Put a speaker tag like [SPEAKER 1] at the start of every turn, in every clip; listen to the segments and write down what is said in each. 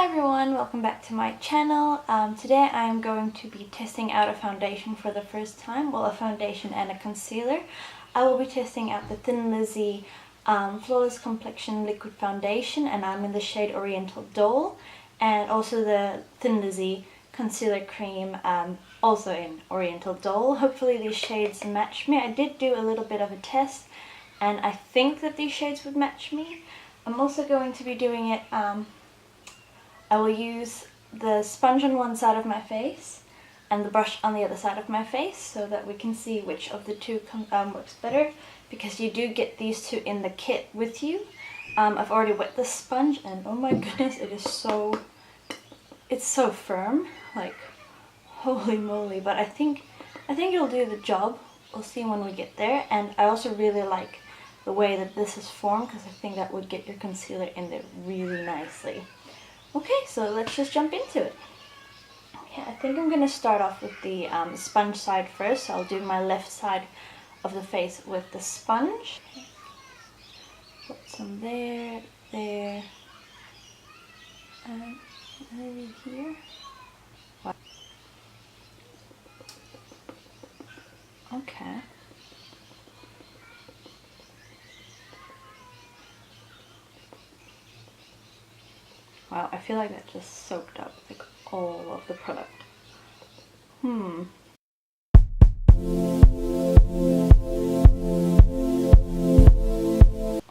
[SPEAKER 1] everyone, welcome back to my channel. Today I'm going to be testing out a foundation for the first time. Well, a foundation and a concealer. I will be testing out the Thin Lizzy Flawless Complexion Liquid Foundation, and I'm in the shade Oriental Doll, and also the Thin Lizzy Concealer Cream, also in Oriental Doll. Hopefully these shades match me. I did do a little bit of a test, and I think that these shades would match me. I'm also going to be doing it, I will use the sponge on one side of my face and the brush on the other side of my face so that we can see which of the two works better, because you do get these two in the kit with you. I've already wet the sponge and oh my goodness, it's so firm, like holy moly, but I think it'll do the job. We'll see when we get there. And I also really like the way that this is formed, because I think that would get your concealer in there really nicely. Okay, so let's just jump into it. Okay, I think I'm going to start off with the sponge side first. So I'll do my left side of the face with the sponge. Okay. Put some there, and maybe here. Wow. Okay. Wow, I feel like that just soaked up like all of the product.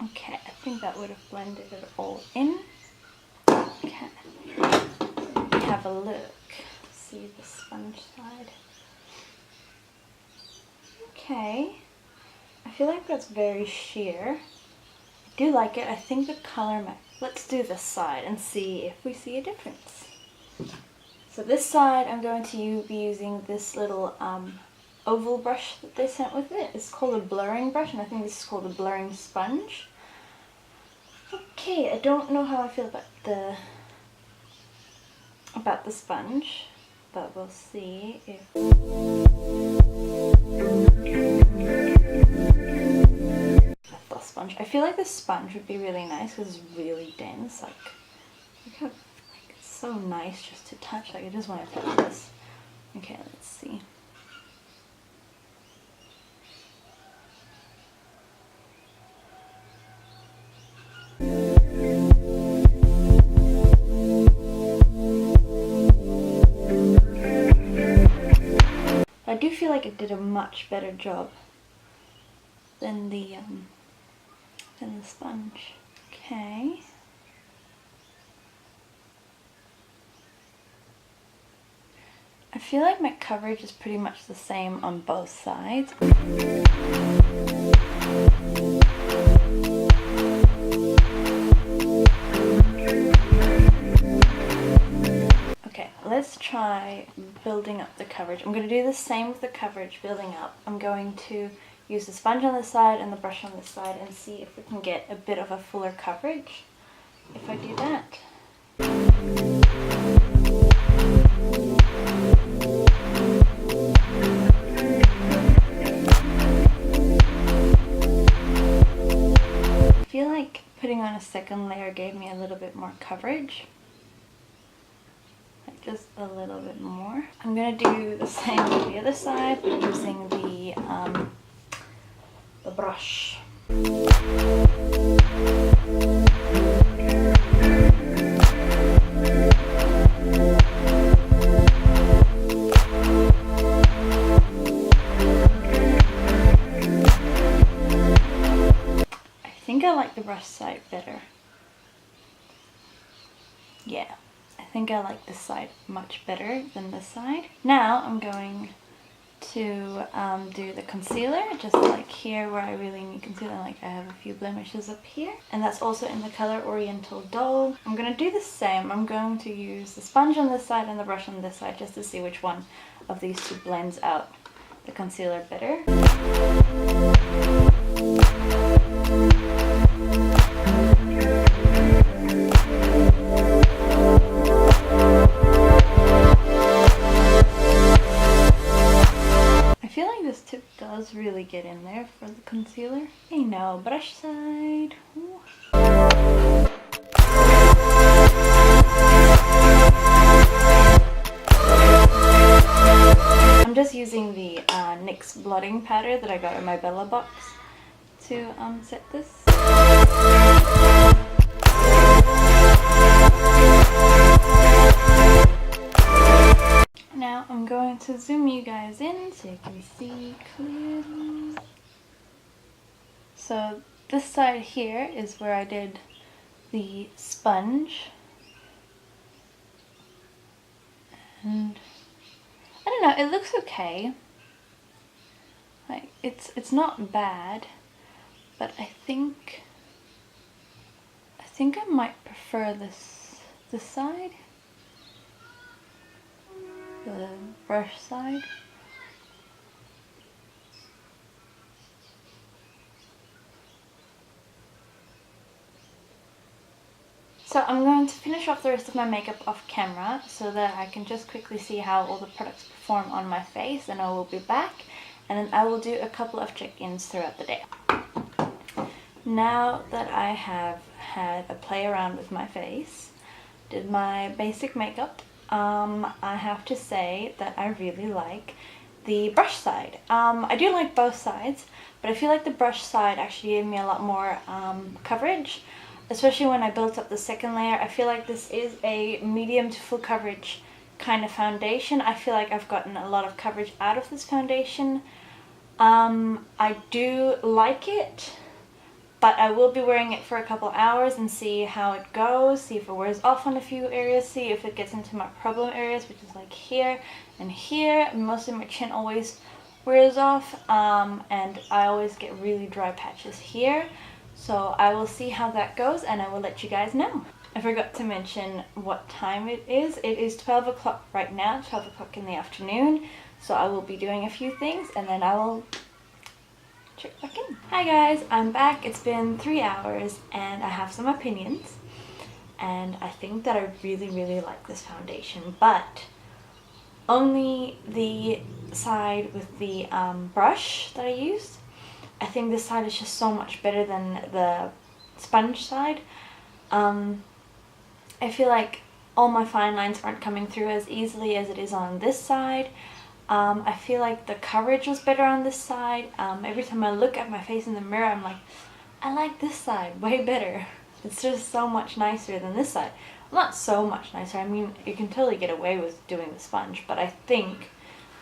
[SPEAKER 1] Okay, I think that would have blended it all in. Okay, have a look. See the sponge side. Okay, I feel like that's very sheer. I do like it. I think the color match. Let's do this side and see if we see a difference. So this side, I'm going to be using this little oval brush that they sent with it. It's called a blurring brush, and I think this is called a blurring sponge. Okay, I don't know how I feel about the sponge, but we'll see if... Sponge. I feel like this sponge would be really nice because it's really dense. Like it's so nice just to touch. Like I just want to touch this. Okay, let's see. I do feel like it did a much better job than the sponge. Okay. I feel like my coverage is pretty much the same on both sides. Okay, let's try building up the coverage. I'm going to do the same with the coverage, building up. I'm going to use the sponge on this side and the brush on this side and see if we can get a bit of a fuller coverage if I do that. I feel like putting on a second layer gave me a little bit more coverage. Like just a little bit more. I'm going to do the same with the other side, but using the brush. I think I like the brush side better. Yeah, I think I like this side much better than this side. Now I'm going to do the concealer, just like here where I really need concealer. Like I have a few blemishes up here, and that's also in the color Oriental Doll. I'm going to do the same. I'm going to use the sponge on this side and the brush on this side just to see which one of these two blends out the concealer better. Does really get in there for the concealer. Okay, now brush side. Ooh. clotting powder that I got in my Bella box to set this. Now I'm going to zoom you guys in so you can see clearly. So this side here is where I did the sponge, and I don't know, it looks okay. Like it's not bad, but I think I might prefer this side, the brush side. So I'm going to finish off the rest of my makeup off camera so that I can just quickly see how all the products perform on my face, and I will be back and then I will do a couple of check-ins throughout the day. Now that I have had a play around with my face, did my basic makeup, I have to say that I really like the brush side. I do like both sides, but I feel like the brush side actually gave me a lot more coverage. Especially when I built up the second layer. I feel like this is a medium to full coverage kind of foundation. I feel like I've gotten a lot of coverage out of this foundation. I do like it, but I will be wearing it for a couple hours and see how it goes, see if it wears off on a few areas, see if it gets into my problem areas, which is like here and here. Mostly my chin always wears off, and I always get really dry patches here. So I will see how that goes and I will let you guys know. I forgot to mention what time it is. It is 12 o'clock right now, 12 o'clock in the afternoon. So I will be doing a few things and then I will check back in. Hi guys, I'm back. It's been 3 hours and I have some opinions. And I think that I really like this foundation, but only the side with the brush that I used. I think this side is just so much better than the sponge side. I feel like all my fine lines aren't coming through as easily as it is on this side. I feel like the coverage was better on this side. Every time I look at my face in the mirror, I'm like, I like this side way better. It's just so much nicer than this side. Well, not so much nicer. I mean, you can totally get away with doing the sponge, but I think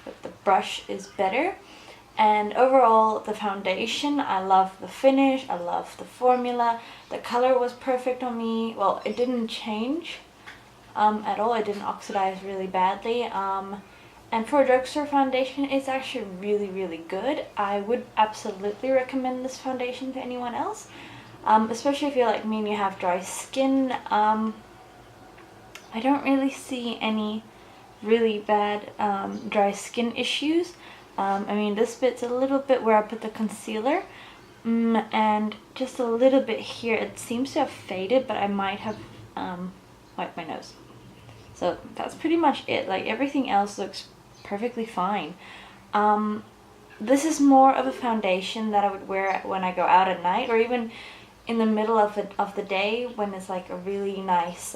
[SPEAKER 1] that the brush is better. And overall, the foundation, I love the finish, I love the formula. The color was perfect on me. Well, it didn't change at all. It didn't oxidize really badly. And for a drugstore foundation, it's actually really good. I would absolutely recommend this foundation to anyone else. Especially if you're like me and you have dry skin. I don't really see any really bad dry skin issues. I mean, this bit's a little bit where I put the concealer, and just a little bit here. It seems to have faded, but I might have wiped my nose. So that's pretty much it. Like, everything else looks perfectly fine. This is more of a foundation that I would wear when I go out at night, or even in the middle of the day when it's like a really nice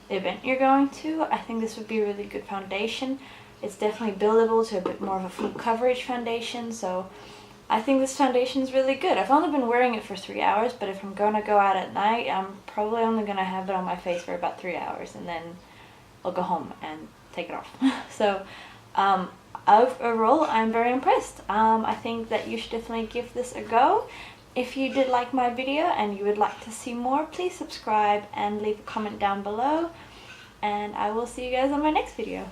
[SPEAKER 1] event you're going to. I think this would be a really good foundation. It's definitely buildable to a bit more of a full coverage foundation, so I think this foundation is really good. I've only been wearing it for 3 hours, but if I'm going to go out at night, I'm probably only going to have it on my face for about 3 hours, and then I'll go home and take it off. So overall, I'm very impressed. I think that you should definitely give this a go. If you did like my video and you would like to see more, please subscribe and leave a comment down below, and I will see you guys on my next video.